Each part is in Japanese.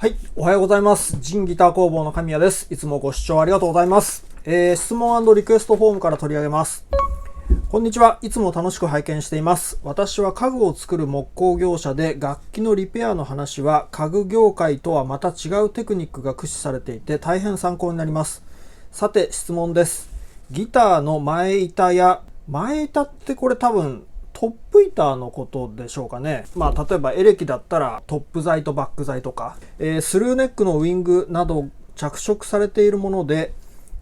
はい、おはようございます。ジンギター工房の神谷です。いつもご視聴ありがとうございます。質問&リクエストフォームから取り上げます。こんにちは。いつも楽しく拝見しています。私は家具を作る木工業者で、楽器のリペアの話は家具業界とはまた違うテクニックが駆使されていて大変参考になります。さて質問です。ギターの前板ってこれ多分トップ板のことでしょうかね。例えばエレキだったらトップ材とバック材とか、スルーネックのウィングなど着色されているもので、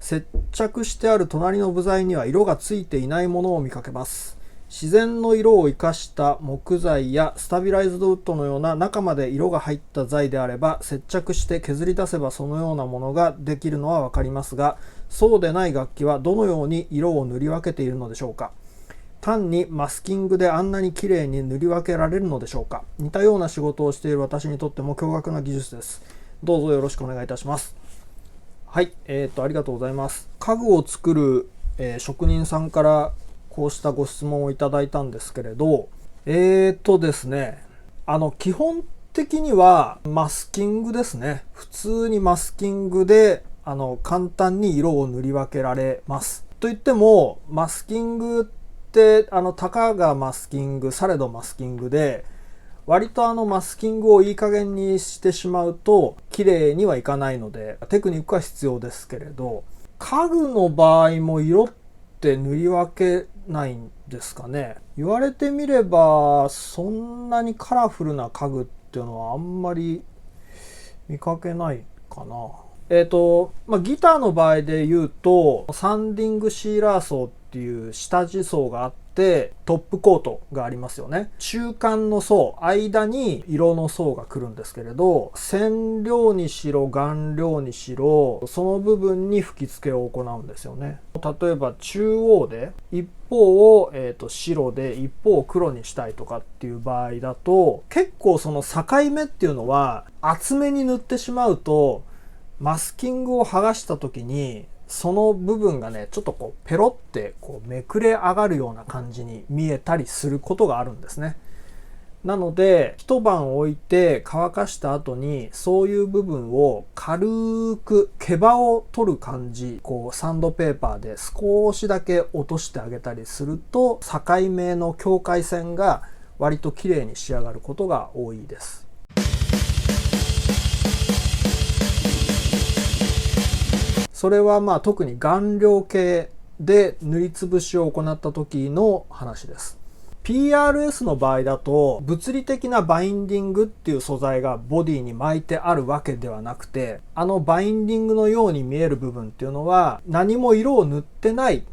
接着してある隣の部材には色がついていないものを見かけます。自然の色を生かした木材やスタビライズドウッドのような中まで色が入った材であれば、接着して削り出せばそのようなものができるのはわかりますが、そうでない楽器はどのように色を塗り分けているのでしょうか。単にマスキングであんなに綺麗に塗り分けられるのでしょうか。似たような仕事をしている私にとっても驚愕な技術です。どうぞよろしくお願いいたします。はい、ありがとうございます。家具を作る、職人さんからこうしたご質問をいただいたんですけれど、ですね、基本的にはマスキングですね。普通にマスキングで簡単に色を塗り分けられます。といってもマスキングってたかがマスキング、されどマスキングで、割とマスキングをいい加減にしてしまうと綺麗にはいかないのでテクニックは必要ですけれど、家具の場合も色って塗り分けないんですかね。言われてみればそんなにカラフルな家具っていうのはあんまり見かけないかな。ギターの場合で言うとサンディングシーラー層っていう下地層があってトップコートがありますよね。中間の層、間に色の層が来るんですけれど、染料にしろ顔料にしろその部分に吹き付けを行うんですよね。例えば中央で一方を、白で一方を黒にしたいとかっていう場合だと、結構その境目っていうのは厚めに塗ってしまうとマスキングを剥がした時にその部分がねちょっとこうペロってこうめくれ上がるような感じに見えたりすることがあるんですね。なので一晩置いて乾かした後にそういう部分を軽く毛羽を取る感じ、こうサンドペーパーで少しだけ落としてあげたりすると境目の境界線が割と綺麗に仕上がることが多いです。それは特に顔料系で塗りつぶしを行った時の話です。PRS の場合だと物理的なバインディングっていう素材がボディに巻いてあるわけではなくて、バインディングのように見える部分っていうのは何も色を塗ってない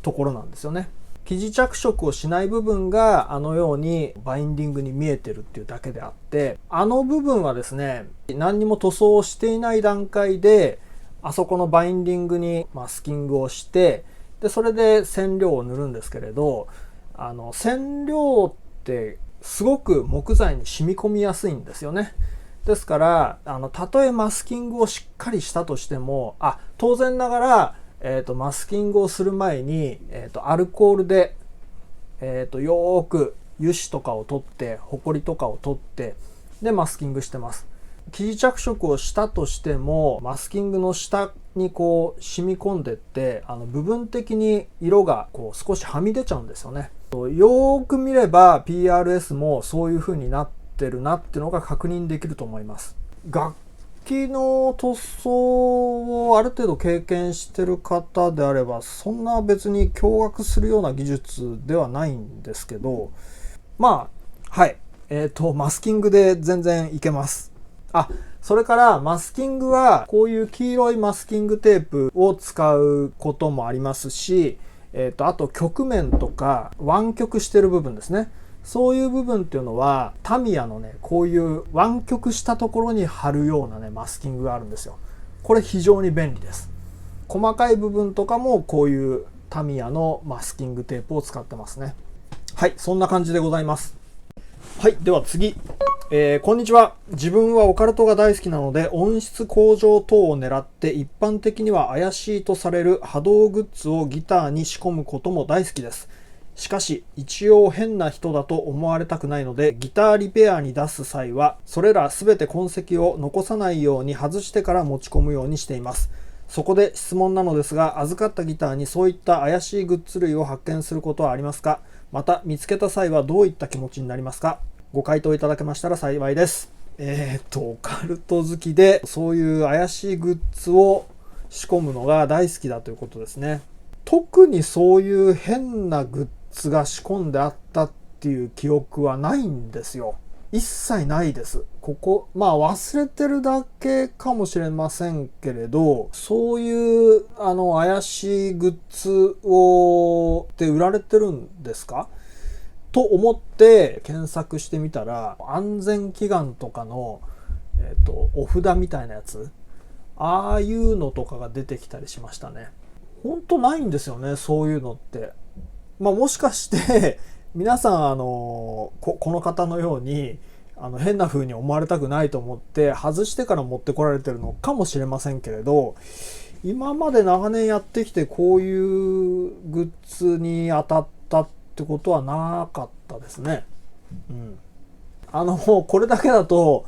ところなんですよね。生地着色をしない部分がようにバインディングに見えてるっていうだけであって、部分はですね、何にも塗装をしていない段階であそこのバインディングにマスキングをして、でそれで染料を塗るんですけれど、染料ってすごく木材に染み込みやすいんですよね。ですからたとえマスキングをしっかりしたとしても当然ながら、マスキングをする前に、アルコールで、よーく油脂とかを取ってホコリとかを取ってでマスキングしてます。生地着色をしたとしてもマスキングの下にこう染み込んでって部分的に色がこう少しはみ出ちゃうんですよね。よーく見れば PRS もそういう風になってるなっていうのが確認できると思います。楽器の塗装をある程度経験してる方であればそんな別に驚愕するような技術ではないんですけど、はい、マスキングで全然いけます。それからマスキングはこういう黄色いマスキングテープを使うこともありますし、あと曲面とか湾曲してる部分ですね。そういう部分っていうのはタミヤのねこういう湾曲したところに貼るようなねマスキングがあるんですよ。これ非常に便利です。細かい部分とかもこういうタミヤのマスキングテープを使ってますね。はい、そんな感じでございます。はい、では次。こんにちは。自分はオカルトが大好きなので音質向上等を狙って一般的には怪しいとされる波動グッズをギターに仕込むことも大好きです。しかし一応変な人だと思われたくないので、ギターリペアに出す際はそれら全て痕跡を残さないように外してから持ち込むようにしています。そこで質問なのですが、預かったギターにそういった怪しいグッズ類を発見することはありますか？また見つけた際はどういった気持ちになりますか？ご回答いただけましたら幸いです。オカルト好きでそういう怪しいグッズを仕込むのが大好きだということですね。特にそういう変なグッズが仕込んであったっていう記憶はないんですよ。一切ないです。忘れてるだけかもしれませんけれど、そういう怪しいグッズをって売られてるんですかと思って検索してみたら、安全祈願とかの、お札みたいなやつ、ああいうのとかが出てきたりしましたね。ほんとないんですよね、そういうのって。もしかして皆さんこの方のように変な風に思われたくないと思って外してから持ってこられてるのかもしれませんけれど、今まで長年やってきてこういうグッズに当たったってことはなかったですね。これだけだと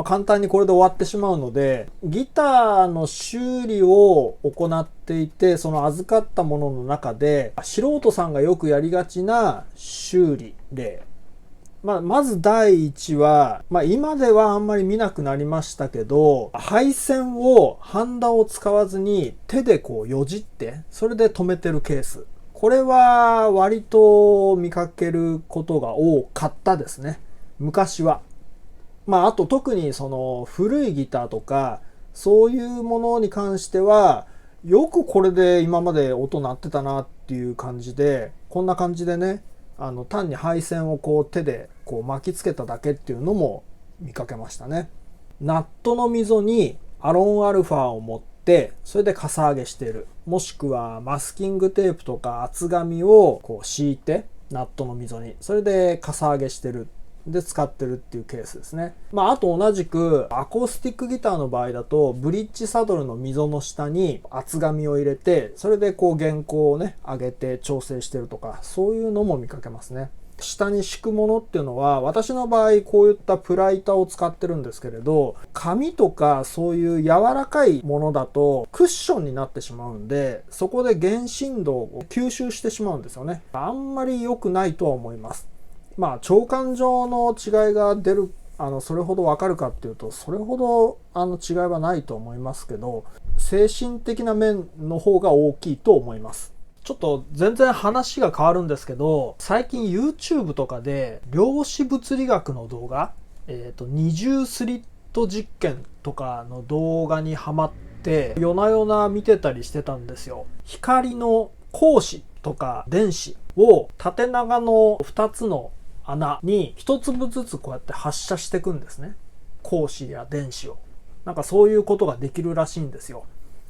簡単にこれで終わってしまうので、ギターの修理を行っていて、その預かったものの中で素人さんがよくやりがちな修理例、まず第一は、今ではあんまり見なくなりましたけど、配線をハンダを使わずに手でよじってそれで止めてるケース、これは割と見かけることが多かったですね、昔は。あと特にその古いギターとかそういうものに関しては、よくこれで今まで音鳴ってたなっていう感じで、こんな感じでね、単に配線を手で巻きつけただけっていうのも見かけましたね。ナットの溝にアロンアルファを持ってそれでかさ上げしている、もしくはマスキングテープとか厚紙を敷いてナットの溝にそれでかさ上げしてるで使ってるっていうケースですね。あと同じくアコースティックギターの場合だと、ブリッジサドルの溝の下に厚紙を入れてそれで弦高をね上げて調整してるとか、そういうのも見かけますね。下に敷くものっていうのは、私の場合こういったプラ板を使ってるんですけれど、紙とかそういう柔らかいものだとクッションになってしまうんで、そこで原振動を吸収してしまうんですよね。あんまり良くないとは思います。長感上の違いが出るそれほどわかるかっていうと、それほど違いはないと思いますけど、精神的な面の方が大きいと思います。ちょっと全然話が変わるんですけど、最近 YouTube とかで量子物理学の動画、二重スリット実験とかの動画にハマって夜な夜な見てたりしてたんですよ。光の光子とか電子を縦長の2つの穴に1粒ずつこうやって発射していくんですね。光子や電子を。そういうことができるらしいんですよ。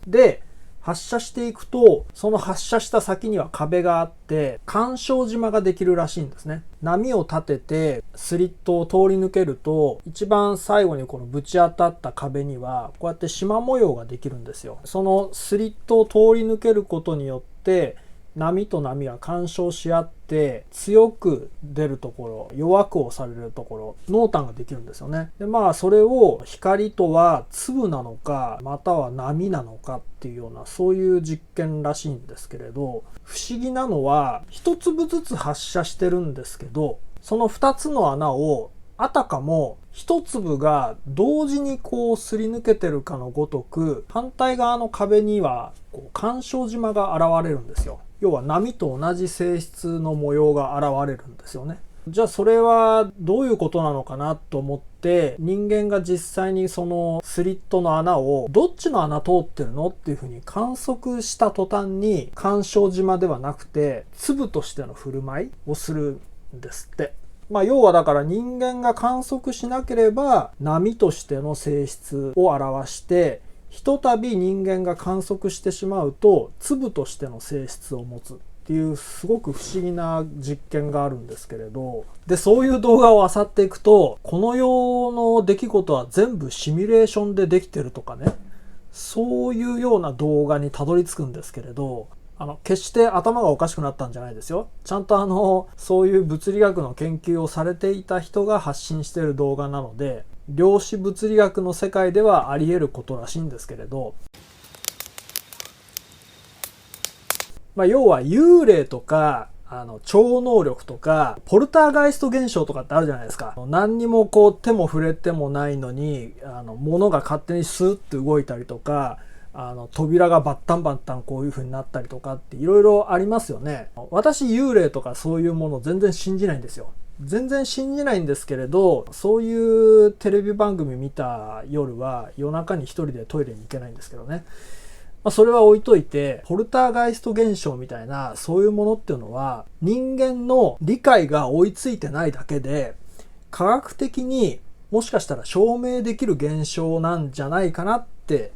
で、発射していくと、その発射した先には壁があって、干渉島ができるらしいんですね。波を立ててスリットを通り抜けると、一番最後にこのぶち当たった壁にはこうやって縞模様ができるんですよ。そのスリットを通り抜けることによって波と波は干渉し合って、強く出るところ、弱く押されるところ、濃淡ができるんですよね。で、それを光とは粒なのか、または波なのかっていうような、そういう実験らしいんですけれど、不思議なのは、一粒ずつ発射してるんですけど、その2つの穴をあたかも一粒が同時にすり抜けてるかのごとく、反対側の壁には干渉島が現れるんですよ。要は波と同じ性質の模様が現れるんですよね。じゃあそれはどういうことなのかなと思って、人間が実際にそのスリットの穴をどっちの穴通ってるのっていうふうに観測した途端に、干渉島ではなくて粒としての振る舞いをするんですって。要はだから人間が観測しなければ波としての性質を表して、ひとたび人間が観測してしまうと粒としての性質を持つっていうすごく不思議な実験があるんですけれど、でそういう動画を漁っていくと、この世の出来事は全部シミュレーションでできてるとかね、そういうような動画にたどり着くんですけれど、決して頭がおかしくなったんじゃないですよ。ちゃんとそういう物理学の研究をされていた人が発信している動画なので、量子物理学の世界ではあり得ることらしいんですけれど、要は幽霊とか、超能力とか、ポルターガイスト現象とかってあるじゃないですか。何にも手も触れてもないのに、物が勝手にスーッと動いたりとか、扉がバッタンバッタンこういう風になったりとかっていろいろありますよね。私幽霊とかそういうもの全然信じないんですよ。全然信じないんですけれど、そういうテレビ番組見た夜は夜中に一人でトイレに行けないんですけどね。それは置いといて、ポルターガイスト現象みたいなそういうものっていうのは人間の理解が追いついてないだけで、科学的にもしかしたら証明できる現象なんじゃないかなって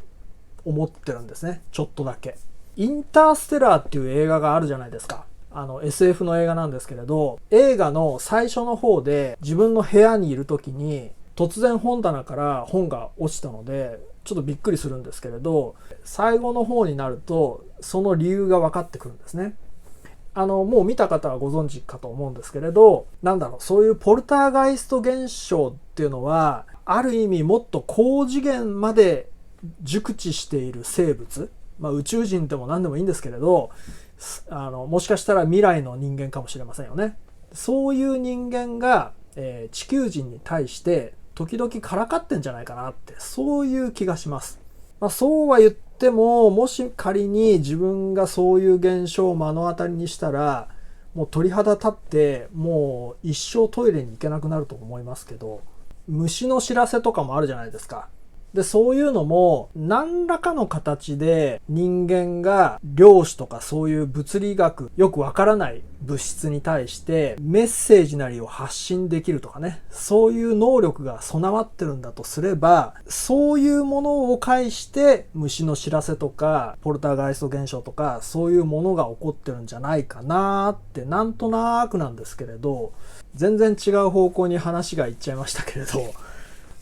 思ってるんですね。ちょっとだけ。インターステラーっていう映画があるじゃないですか。SF の映画なんですけれど、映画の最初の方で自分の部屋にいる時に突然本棚から本が落ちたのでちょっとびっくりするんですけれど、最後の方になるとその理由が分かってくるんですね。もう見た方はご存知かと思うんですけれど、そういうポルターガイスト現象っていうのはある意味もっと高次元まで熟知している生物、宇宙人でも何でもいいんですけれど、もしかしたら未来の人間かもしれませんよね。そういう人間が、地球人に対して時々からかってんじゃないかなって、そういう気がします。そうは言っても、もし仮に自分がそういう現象を目の当たりにしたら、もう鳥肌立ってもう一生トイレに行けなくなると思いますけど、虫の知らせとかもあるじゃないですか。で、そういうのも何らかの形で人間が量子とかそういう物理学、よくわからない物質に対してメッセージなりを発信できるとかね、そういう能力が備わってるんだとすれば、そういうものを介して虫の知らせとかポルターガイスト現象とかそういうものが起こってるんじゃないかなってなんとなくなんですけれど、全然違う方向に話がいっちゃいましたけれど、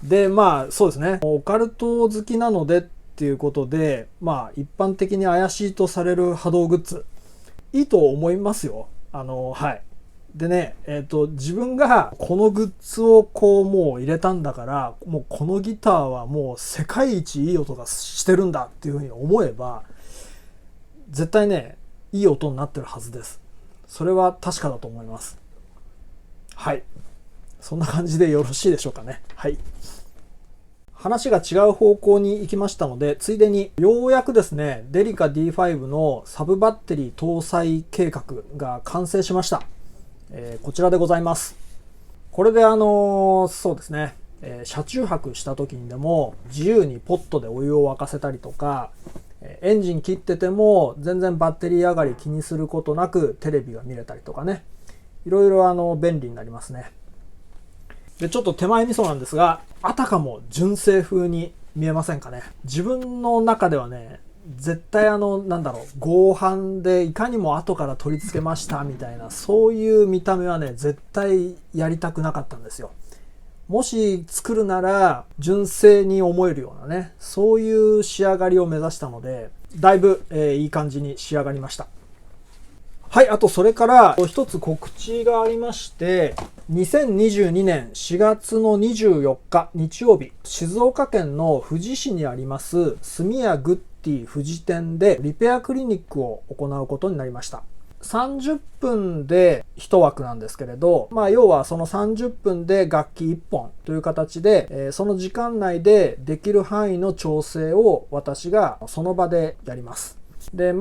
で、そうですね。オカルト好きなのでっていうことで、一般的に怪しいとされる波動グッズ、いいと思いますよ。はい。でね、自分がこのグッズをもう入れたんだから、もうこのギターはもう世界一いい音がしてるんだっていうふうに思えば、絶対ね、いい音になってるはずです。それは確かだと思います。はい。そんな感じでよろしいでしょうかね。はい。話が違う方向に行きましたので、ついでにようやくですね、デリカ D5 のサブバッテリー搭載計画が完成しました。こちらでございます。これでそうですね、車中泊した時にでも自由にポットでお湯を沸かせたりとか、エンジン切ってても全然バッテリー上がり気にすることなくテレビが見れたりとかね、いろいろ便利になりますね。で、ちょっと手前味噌なんですが、あたかも純正風に見えませんかね。自分の中ではね、絶対合板でいかにも後から取り付けましたみたいな、そういう見た目はね、絶対やりたくなかったんですよ。もし作るなら純正に思えるようなね、そういう仕上がりを目指したので、だいぶ、いい感じに仕上がりました。はい、あとそれから一つ告知がありまして、2022年4月の24日日曜日、静岡県の富士市にあります住谷グッディ富士店でリペアクリニックを行うことになりました。30分で1枠なんですけれど、要はその30分で楽器1本という形で、その時間内でできる範囲の調整を私がその場でやります。で、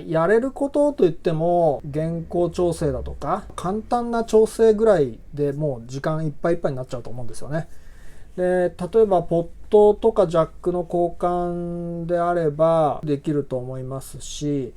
やれることといっても原稿調整だとか簡単な調整ぐらいでもう時間いっぱいいっぱいになっちゃうと思うんですよね。で、例えばポットとかジャックの交換であればできると思いますし、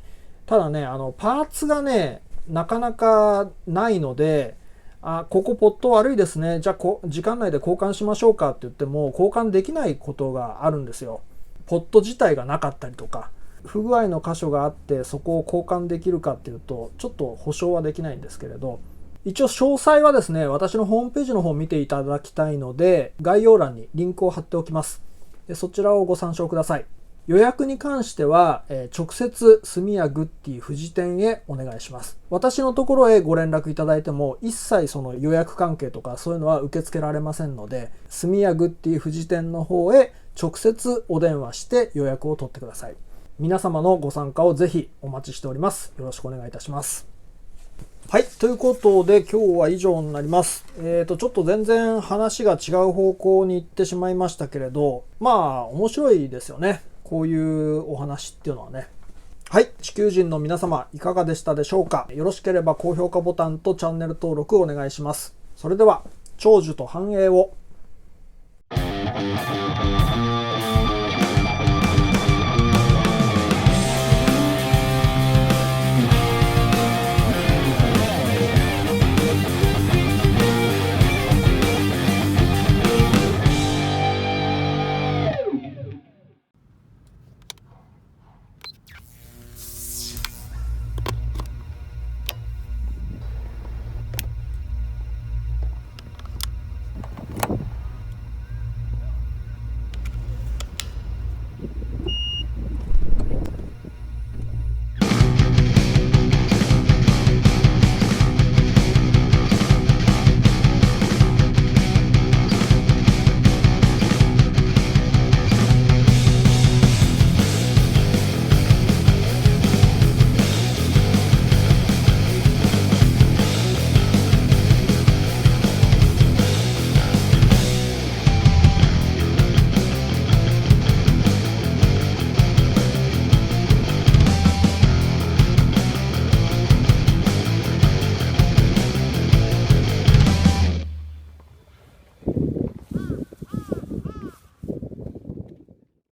ただね、パーツがね、なかなかないので、ここポット悪いですね。じゃあ時間内で交換しましょうかって言っても交換できないことがあるんですよ。ポット自体がなかったりとか。不具合の箇所があってそこを交換できるかっていうとちょっと保証はできないんですけれど、一応詳細はですね、私のホームページの方を見ていただきたいので概要欄にリンクを貼っておきます。でそちらをご参照ください。予約に関しては、直接スミヤグッディ富士店へお願いします。私のところへご連絡いただいても一切その予約関係とかそういうのは受け付けられませんので、スミヤグッディ富士店の方へ直接お電話して予約を取ってください。皆様のご参加をぜひお待ちしております。よろしくお願いいたします。はい。ということで今日は以上になります。ちょっと全然話が違う方向に行ってしまいましたけれど、まあ面白いですよね。こういうお話っていうのはね。はい。地球人の皆様いかがでしたでしょうか。よろしければ高評価ボタンとチャンネル登録お願いします。それでは長寿と繁栄を。